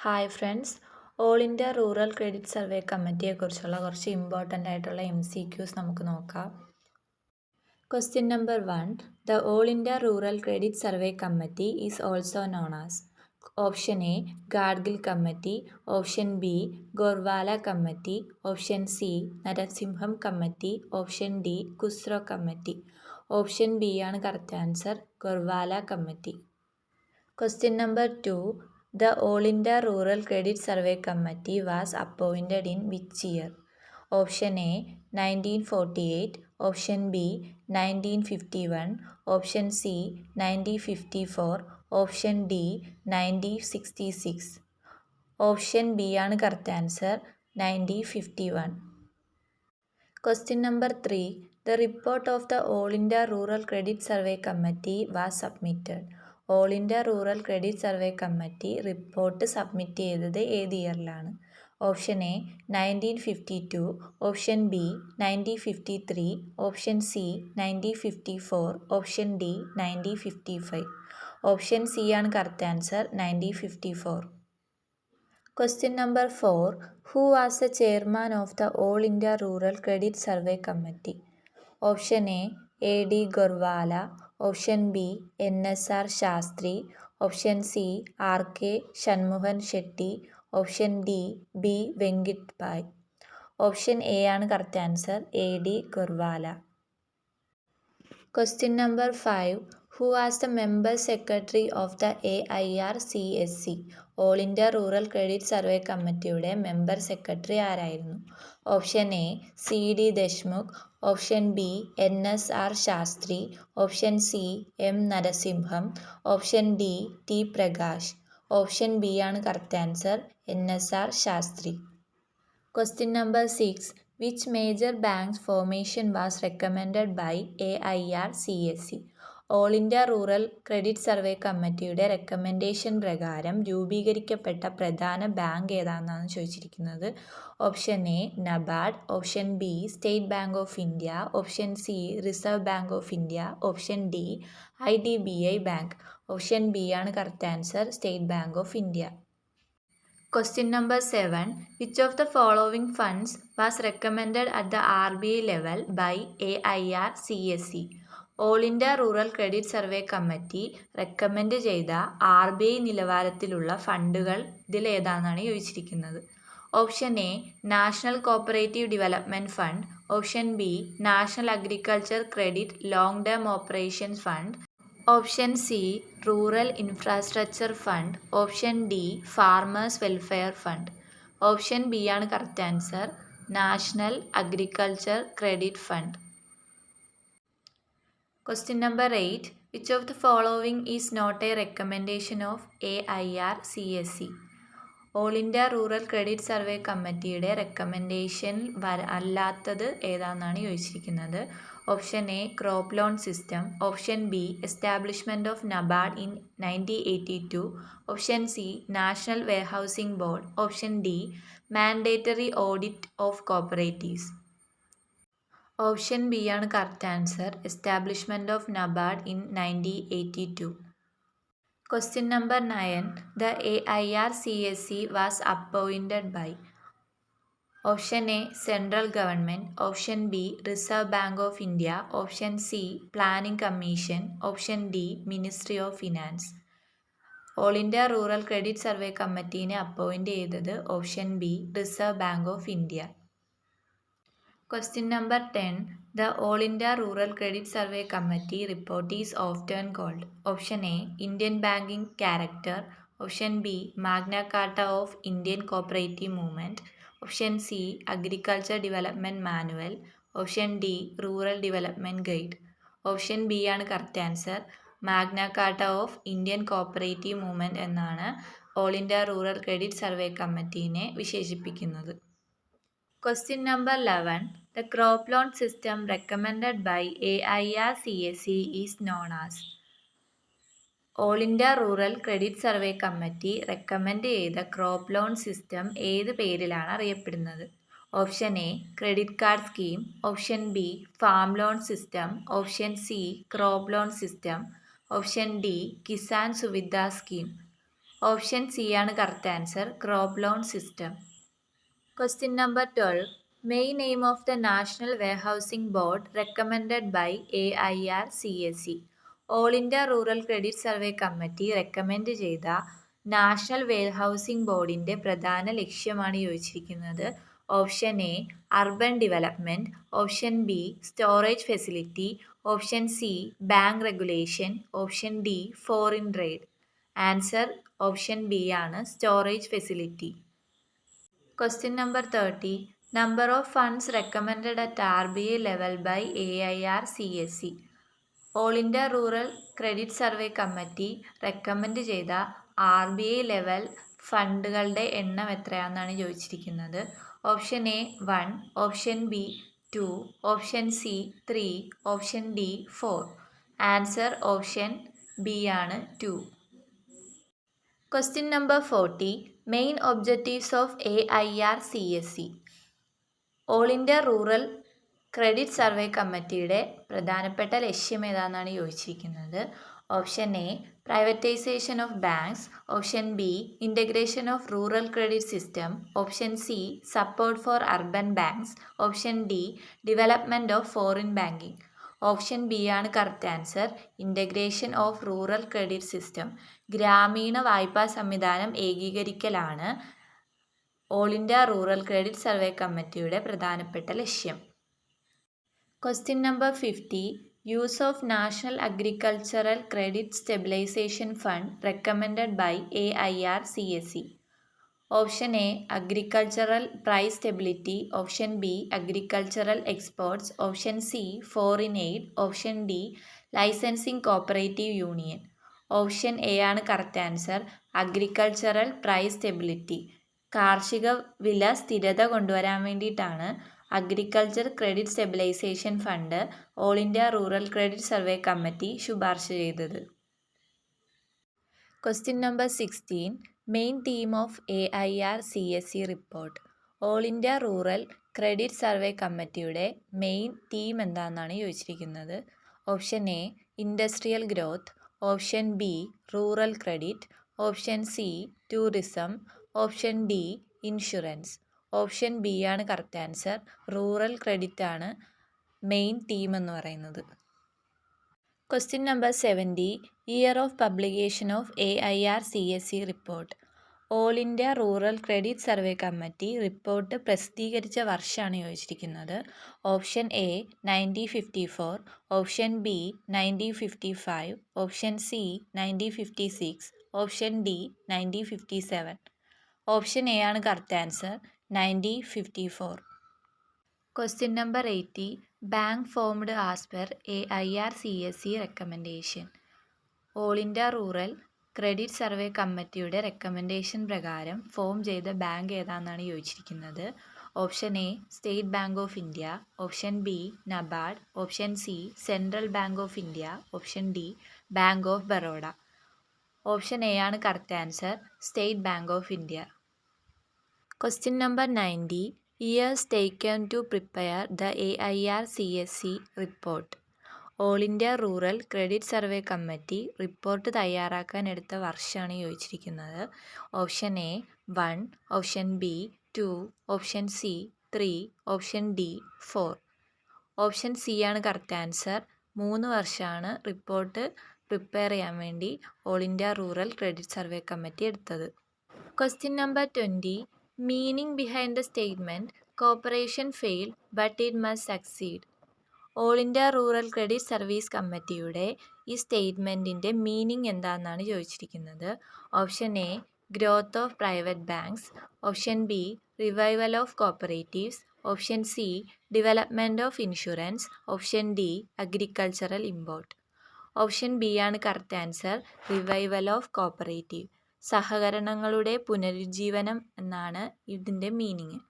Hi friends, all India rural credit survey കമ്മിറ്റിയെക്കുറിച്ചുള്ള കുറച്ച് important ആയിട്ടുള്ള MCQs നമുക്ക് നോക്കാം. Question number 1. The all India rural credit survey committee is also known as. Option A Gadgil committee, option B Gorwala committee, option C Narasimham committee, option D Khusro committee. Option B ആണ് correct answer, Gorwala committee. Question number 2. The All India Rural Credit Survey Committee was appointed in which year? Option A 1948, option B 1951, option C 1954, option D 1966. Option B ആണ് correct answer, 1951. Question number 3. The report of the All India Rural Credit Survey Committee was submitted. All India rural credit survey committee report submit ചെയ്തത് ഏത് ഇയറിലാണ്? Option A 1952, option B 1953, option C 1954, option D 1955. Option C ആണ് correct answer, 1954. Question number 4. Who was the chairman of the All India Rural Credit Survey Committee? Option A A.D. Gorwala, option B N.S.R. Shastri, option C R.K. Shanmughan Shetty, option D B. Venkit Pai. Option A ആണ് correct answer, A.D. Gorwala. Question number 5. Who was the member secretary of the AIRCSC? All India rural credit survey കമ്മിറ്റിയുടെ member secretary ആരായിരുന്നു? Option A C D Deshmukh, option B NSR Shastri, option C M Narasimham, option D T Prakash. Option B ആണ് correct answer, NSR Shastri. Question number 6. Which major bank's formation was recommended by AIRCSC? All India rural credit survey കമ്മിറ്റിയുടെ recommendation പ്രകാരം രൂപീകരിക്കപ്പെട്ട പ്രധാന bank ഏതാണെന്നാണ് ചോദിച്ചിരിക്കുന്നത്. Option A NABARD, option B State Bank of India, option C Reserve Bank of India, option D IDBI bank. Option B ആണ് correct answer, State Bank of India. Question number 7. Which of the following funds was recommended at the RBI level by AIRCSC? All India rural credit survey committee recommend ചെയ്ത RBI നിലവാരത്തിലുള്ള ഫണ്ടുകൾ ഇതിലേതാണെന്നാണ് ചോദിച്ചിരിക്കുന്നത്. Option A national cooperative development fund, option B national agriculture credit long term operations fund, option C rural infrastructure fund, option D farmers welfare fund. Option B ആണ് correct answer, national agriculture credit fund. Question number 8. Which of the following is not a recommendation of AIRCSC? All India rural credit survey കമ്മിറ്റിയുടെ recommendation അല്ലാത്തത് ഏതാണെന്നാണ് ചോദിച്ചിരിക്കുന്നത്. Option A crop loan system, option B establishment of NABARD in 1982, option C national warehousing board, option D mandatory audit of cooperatives. Option B ആണ് correct answer, establishment of NABARD in 1982. Question number 9. The AIRCSC was appointed by. Option A central government, option B Reserve Bank of India, option C planning commission, option D ministry of finance. All India rural credit survey കമ്മിറ്റീനെ appoint ചെയ്തത് option B Reserve Bank of India. Question number 10. The All India Rural Credit Survey Committee report is often called. Option A Indian Banking Character, option B Magna Carta of Indian Cooperative Movement, option C Agriculture Development Manual, option D Rural Development Guide. Option B ആണ് correct answer, Magna Carta of Indian cooperative movement എന്നാണ് all India rural credit survey കമ്മിറ്റീനെ വിശേഷിപ്പിക്കുന്നത്. Question number 11. The crop loan system recommended by AIRCSC is known as. All India rural credit survey committee recommend ചെയ്ത crop loan system ഏത് പേരിലാണ് അറിയപ്പെടുന്നത്? Option A credit card scheme, option B farm loan system, option C crop loan system, option D Kisan Suvidha scheme. Option C ആണ് correct answer, crop loan system. Question number 12. Main aim of the national warehousing board recommended by AIRCSE. All India rural credit survey committee recommend ചെയ്ത national warehousing ബോർഡിൻ്റെ പ്രധാന ലക്ഷ്യമാണ് ചോദിച്ചിരിക്കുന്നത്. Option A urban development, option B storage facility, option C bank regulation, option D foreign trade. Answer option B ആണ്, storage facility. Question number 30. Number of funds recommended at RBI level by AIRCSE. All India rural credit survey committee recommend ചെയ്ത RBI level ഫണ്ടുകളുടെ എണ്ണം എത്രയാണെന്നാണ് ചോദിച്ചിരിക്കുന്നത്. Option A 1, option B 2, option C 3, option D 4. Answer option B ആണ്, 2. Question number 40. Main objectives of AIRCSE. All India rural credit survey കമ്മിറ്റിയുടെ പ്രധാനപ്പെട്ട ലക്ഷ്യം ഏതാണെന്നാണ് ചോദിച്ചിരിക്കുന്നത്. Option A privatisation of banks, option B integration of rural credit system, option C support for urban banks, option D development of foreign banking. Option B ആണ് correct answer, integration of rural credit system. ഗ്രാമീണ വായ്പാ സംവിധാനം ഏകീകരിക്കലാണ് all India rural credit survey കമ്മിറ്റിയുടെ പ്രധാനപ്പെട്ട ലക്ഷ്യം. Question number 50. Use of national agricultural credit stabilisation fund recommended by AIRCSE. Option A agricultural price stability, option B agricultural exports, option C foreign aid, option D licensing cooperative union. Option A ആണ് correct answer, agricultural price stability. കാർഷിക വില സ്ഥിരത കൊണ്ടുവരാൻ വേണ്ടിയിട്ടാണ് agriculture credit stabilisation fund all India rural credit survey committee ശുപാർശ ചെയ്തത്. Question number 16. Main theme of AIRCSE report. All India rural credit survey കമ്മിറ്റിയുടെ main theme എന്താണെന്നാണ് ചോദിച്ചിരിക്കുന്നത്. Option A industrial growth, option B rural credit, option C tourism, option D insurance. Option B ആണ് correct answer, rural credit ആണ് main theme എന്ന് പറയുന്നത്. Question number 70. Year of publication of AIRCSE report. All India rural credit survey committee report പ്രസിദ്ധീകരിച്ച വർഷമാണ് ചോദിച്ചിരിക്കുന്നത്. Option A 1954, option B 1955, option C 1956, option D 1957. Option A ആണ് correct answer, 1954. Question number 80. Bank formed as per AIRCSE recommendation. All India rural credit survey കമ്മിറ്റിയുടെ recommendation പ്രകാരം form ചെയ്ത bank ഏതാണെന്നാണ് ചോദിച്ചിരിക്കുന്നത്. Option A State Bank of India, option B NABARD, option C Central Bank of India, option D Bank of Baroda. Option A ആണ് correct answer, State Bank of India. Question number 90. Years taken to prepare the AIRCSE report. All India rural credit survey committee report തയ്യാറാക്കാൻ എടുത്ത വർഷമാണ് ചോദിച്ചിരിക്കുന്നത്. Option A 1, option B 2, option C 3, option D 4. Option C ആണ് correct answer, 3 വർഷമാണ് report prepare ചെയ്യാൻ വേണ്ടി all India rural credit survey committee എടുത്തത്. Question number 20. Meaning behind the statement cooperation failed but it must succeed. All India rural credit service കമ്മിറ്റിയുടെ ഈ സ്റ്റേറ്റ്മെൻറ്റിൻ്റെ meaning എന്താണെന്നാണ് ചോദിച്ചിരിക്കുന്നത്. Option A growth of private banks, option B revival of cooperatives, option C development of insurance, option D agricultural import. Option B ആണ് correct answer, revival of cooperative. സഹകരണങ്ങളുടെ പുനരുജ്ജീവനം എന്നാണ് ഇതിൻ്റെ മീനിങ്.